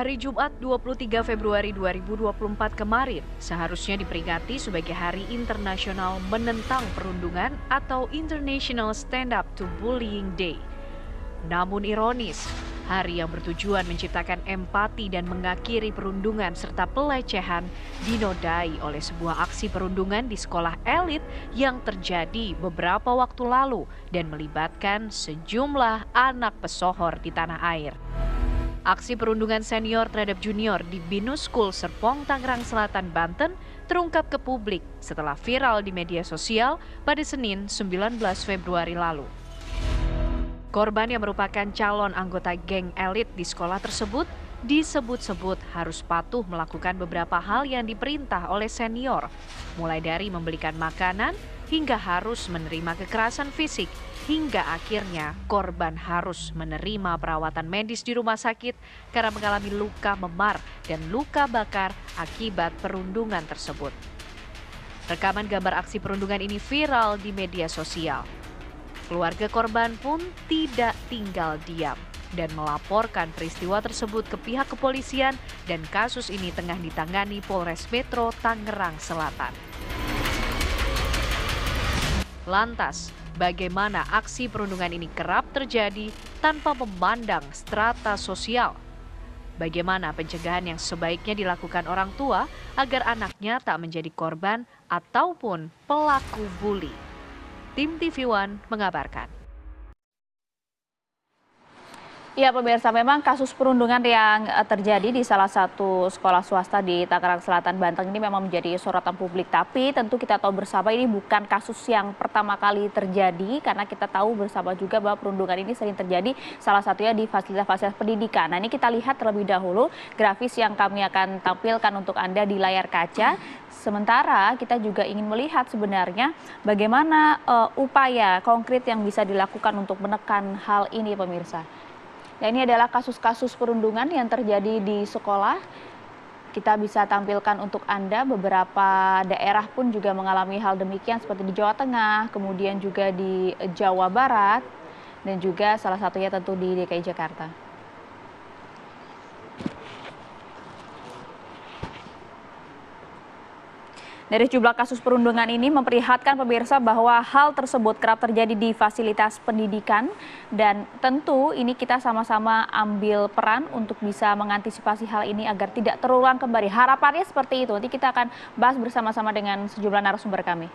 Hari Jumat 23 Februari 2024 kemarin seharusnya diperingati sebagai Hari Internasional Menentang Perundungan atau International Stand Up to Bullying Day. Namun ironis, hari yang bertujuan menciptakan empati dan mengakhiri perundungan serta pelecehan dinodai oleh sebuah aksi perundungan di sekolah elit yang terjadi beberapa waktu lalu dan melibatkan sejumlah anak pesohor di tanah air. Aksi perundungan senior terhadap junior di Binus School Serpong, Tangerang Selatan, Banten terungkap ke publik setelah viral di media sosial pada Senin 19 Februari lalu. Korban yang merupakan calon anggota geng elit di sekolah tersebut disebut-sebut harus patuh melakukan beberapa hal yang diperintah oleh senior, mulai dari membelikan makanan hingga harus menerima kekerasan fisik, hingga akhirnya korban harus menerima perawatan medis di rumah sakit karena mengalami luka memar dan luka bakar akibat perundungan tersebut. Rekaman gambar aksi perundungan ini viral di media sosial. Keluarga korban pun tidak tinggal diam dan melaporkan peristiwa tersebut ke pihak kepolisian dan kasus ini tengah ditangani Polres Metro Tangerang Selatan. Lantas, bagaimana aksi perundungan ini kerap terjadi tanpa memandang strata sosial? Bagaimana pencegahan yang sebaiknya dilakukan orang tua agar anaknya tak menjadi korban ataupun pelaku bully? Tim TV One mengabarkan. Ya pemirsa, memang kasus perundungan yang terjadi di salah satu sekolah swasta di Tangerang Selatan, Banten ini memang menjadi sorotan publik. Tapi tentu kita tahu bersama ini bukan kasus yang pertama kali terjadi, karena kita tahu bersama juga bahwa perundungan ini sering terjadi salah satunya di fasilitas-fasilitas pendidikan. Nah ini kita lihat terlebih dahulu grafis yang kami akan tampilkan untuk Anda di layar kaca. Sementara kita juga ingin melihat sebenarnya bagaimana upaya konkret yang bisa dilakukan untuk menekan hal ini pemirsa. Nah, ini adalah kasus-kasus perundungan yang terjadi di sekolah. Kita bisa tampilkan untuk Anda, beberapa daerah pun juga mengalami hal demikian seperti di Jawa Tengah, kemudian juga di Jawa Barat, dan juga salah satunya tentu di DKI Jakarta. Dari jumlah kasus perundungan ini memperlihatkan pemirsa bahwa hal tersebut kerap terjadi di fasilitas pendidikan dan tentu ini kita sama-sama ambil peran untuk bisa mengantisipasi hal ini agar tidak terulang kembali. Harapannya seperti itu. Nanti kita akan bahas bersama-sama dengan sejumlah narasumber kami.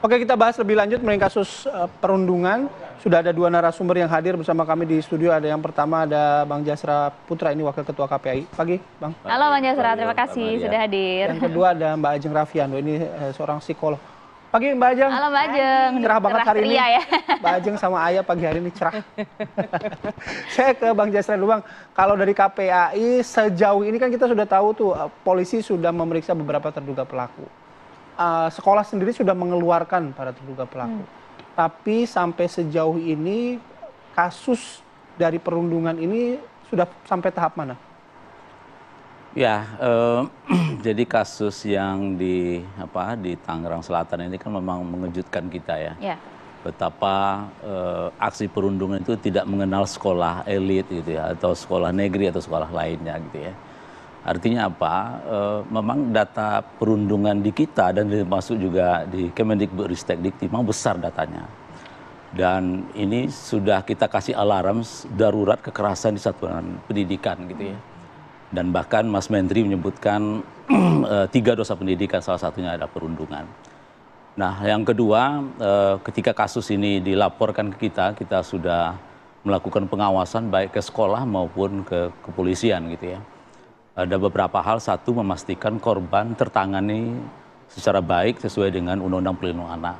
Oke, kita bahas lebih lanjut mengenai kasus perundungan. Sudah ada dua narasumber yang hadir bersama kami di studio. Ada yang pertama ada Bang Jasra Putra, ini Wakil Ketua KPAI. Pagi, Bang. Halo Bang Jasra, terima kasih sudah hadir. Yang kedua ada Mbak Ajeng Rafiando, ini seorang psikolog. Pagi Mbak Ajeng. Halo Mbak Ajeng. Cerah banget hari ini. Ya. Mbak Ajeng sama Ayah pagi hari ini cerah. Saya ke Bang Jasra dulu Bang. Kalau dari KPAI sejauh ini kan kita sudah tahu tuh polisi sudah memeriksa beberapa terduga pelaku. Sekolah sendiri sudah mengeluarkan para terduga pelaku. Tapi sampai sejauh ini kasus dari perundungan ini sudah sampai tahap mana? Ya, jadi kasus yang di Tangerang Selatan ini kan memang mengejutkan kita ya. Ya. Betapa aksi perundungan itu tidak mengenal sekolah elit gitu ya, atau sekolah negeri atau sekolah lainnya gitu ya. Artinya apa? Memang data perundungan di kita dan termasuk juga di Kemendikbudristek memang besar datanya. Dan ini sudah kita kasih alarm darurat kekerasan di satuan pendidikan gitu ya. Dan bahkan Mas Menteri menyebutkan 3 dosa pendidikan, salah satunya ada perundungan. Nah yang kedua, ketika kasus ini dilaporkan ke kita sudah melakukan pengawasan baik ke sekolah maupun ke kepolisian gitu ya. Ada beberapa hal, satu memastikan korban tertangani secara baik sesuai dengan Undang-Undang Perlindungan Anak.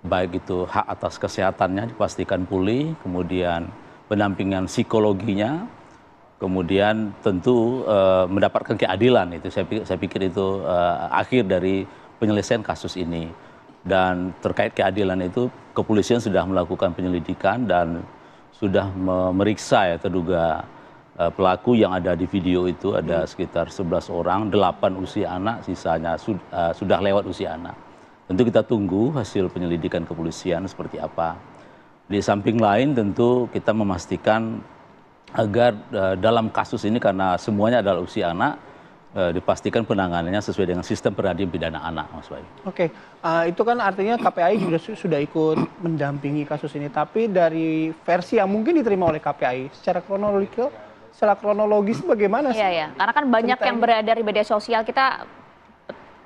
Baik itu hak atas kesehatannya dipastikan pulih, kemudian pendampingan psikologinya, kemudian tentu mendapatkan keadilan. Itu saya pikir itu akhir dari penyelesaian kasus ini. Dan terkait keadilan itu kepolisian sudah melakukan penyelidikan dan sudah memeriksa ya terduga pelaku yang ada di video itu. Ada sekitar 11 orang, 8 usia anak, sisanya sudah lewat usia anak. Tentu kita tunggu hasil penyelidikan kepolisian seperti apa. Di samping lain tentu kita memastikan agar dalam kasus ini karena semuanya adalah usia anak, dipastikan penanganannya sesuai dengan sistem peradilan pidana anak, Mas Bayu. Oke, itu kan artinya KPAI juga sudah ikut mendampingi kasus ini. Tapi dari versi yang mungkin diterima oleh KPAI, secara kronologis bagaimana sih? Iya, ya. Karena kan banyak ceritanya? yang beredar di media sosial, kita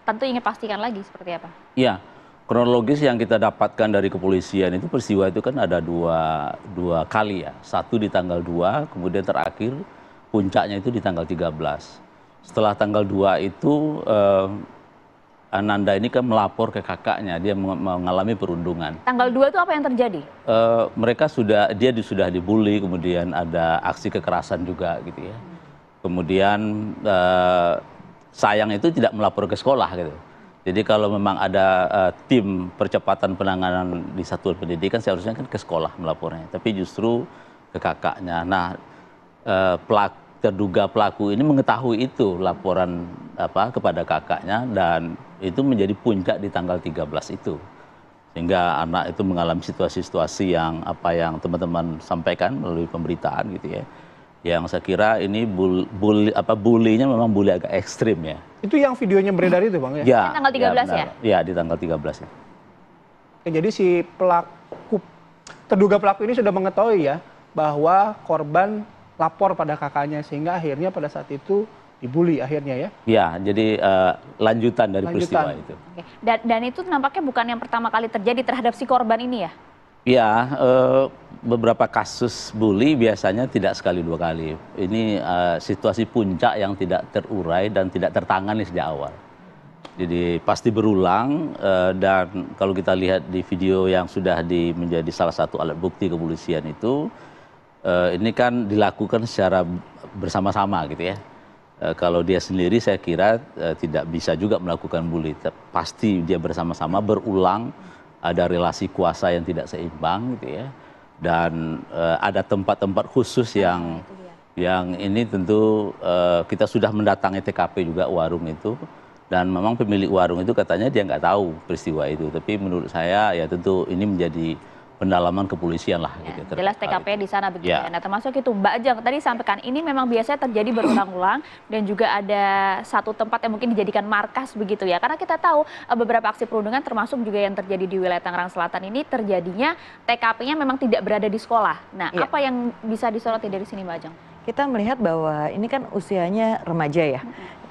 tentu ingin pastikan lagi seperti apa. Iya, kronologis yang kita dapatkan dari kepolisian itu peristiwa itu kan ada dua kali ya. Satu di tanggal 2, kemudian terakhir puncaknya itu di tanggal 13. Setelah tanggal 2 itu Ananda ini kan melapor ke kakaknya, dia mengalami perundungan. Tanggal 2 itu apa yang terjadi? Dia sudah dibully, kemudian ada aksi kekerasan juga gitu ya. Kemudian sayang itu tidak melapor ke sekolah gitu. Jadi kalau memang ada tim percepatan penanganan di satuan pendidikan seharusnya kan ke sekolah melapornya, tapi justru ke kakaknya. Nah, terduga pelaku ini mengetahui itu laporan kepada kakaknya dan itu menjadi puncak di tanggal 13 itu. Sehingga anak itu mengalami situasi-situasi yang teman-teman sampaikan melalui pemberitaan gitu ya. Yang saya kira ini bully-nya memang bully agak ekstrim ya. Itu yang videonya beredar itu, Bang, ya? Ya, tanggal 13 ya? Ya, di tanggal 13 ya. Oke, jadi si terduga pelaku ini sudah mengetahui ya bahwa korban lapor pada kakaknya sehingga akhirnya pada saat itu dibully akhirnya ya? Ya, jadi lanjutan dari peristiwa itu. Oke. Dan itu nampaknya bukan yang pertama kali terjadi terhadap si korban ini ya? Ya, beberapa kasus bully biasanya tidak sekali dua kali. Ini situasi puncak yang tidak terurai dan tidak tertangani sejak awal. Jadi pasti berulang dan kalau kita lihat di video yang sudah menjadi salah satu alat bukti kepolisian itu, ini kan dilakukan secara bersama-sama gitu ya. Kalau dia sendiri saya kira tidak bisa juga melakukan bully. Pasti dia bersama-sama berulang. Ada relasi kuasa yang tidak seimbang gitu ya, dan ada tempat-tempat khusus yang ini tentu kita sudah mendatangi TKP juga warung itu, dan memang pemilik warung itu katanya dia nggak tahu peristiwa itu, tapi menurut saya ya tentu ini menjadi pendalaman kepolisian lah. Ya, gitu, jelas TKP di sana begitu ya. Nah, termasuk itu Mbak Ajeng tadi sampaikan ini memang biasanya terjadi berulang-ulang dan juga ada satu tempat yang mungkin dijadikan markas begitu ya. Karena kita tahu beberapa aksi perundungan termasuk juga yang terjadi di wilayah Tangerang Selatan ini terjadinya TKP-nya memang tidak berada di sekolah. Nah, apa yang bisa disoroti dari sini Mbak Ajeng? Kita melihat bahwa ini kan usianya remaja ya.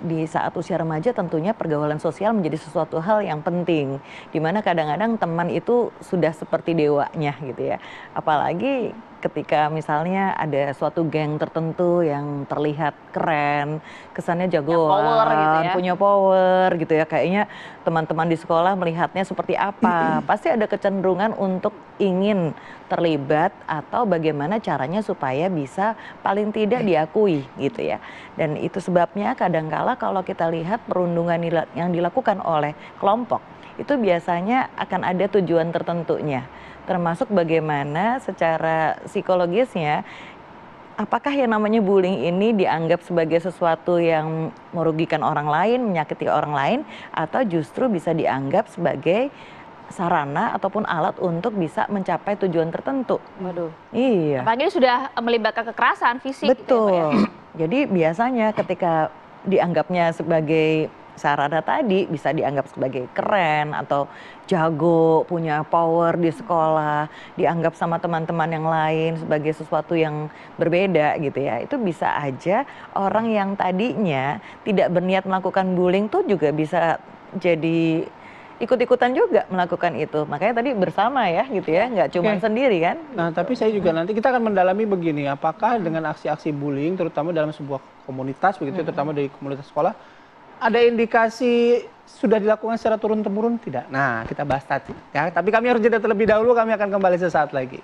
Di saat usia remaja tentunya pergaulan sosial menjadi sesuatu hal yang penting. Dimana kadang-kadang teman itu sudah seperti dewanya gitu ya. Apalagi ketika misalnya ada suatu geng tertentu yang terlihat keren, kesannya jagoan, gitu ya. punya power gitu ya. Kayaknya teman-teman di sekolah melihatnya seperti apa. Pasti ada kecenderungan untuk ingin terlibat atau bagaimana caranya supaya bisa paling tidak diakui gitu ya. Dan itu sebabnya kadangkala kalau kita lihat perundungan yang dilakukan oleh kelompok itu biasanya akan ada tujuan tertentunya. Termasuk bagaimana secara psikologisnya apakah yang namanya bullying ini dianggap sebagai sesuatu yang merugikan orang lain, menyakiti orang lain, atau justru bisa dianggap sebagai sarana ataupun alat untuk bisa mencapai tujuan tertentu. Waduh. Iya. Apalagi sudah melibatkan kekerasan fisik. Betul. Gitu ya, Pak, ya? Jadi biasanya ketika dianggapnya sebagai sarana tadi bisa dianggap sebagai keren atau jago, punya power di sekolah, dianggap sama teman-teman yang lain sebagai sesuatu yang berbeda gitu ya. Itu bisa aja orang yang tadinya tidak berniat melakukan bullying tuh juga bisa jadi ikut-ikutan juga melakukan itu. Makanya tadi bersama ya gitu ya, nggak cuma sendiri kan. Nah, tapi saya juga nanti kita akan mendalami begini, apakah dengan aksi-aksi bullying terutama dalam sebuah komunitas begitu, terutama dari komunitas sekolah, ada indikasi sudah dilakukan secara turun-temurun tidak? Nah, kita bahas tadi ya. Tapi kami harus jeda terlebih dahulu, kami akan kembali sesaat lagi.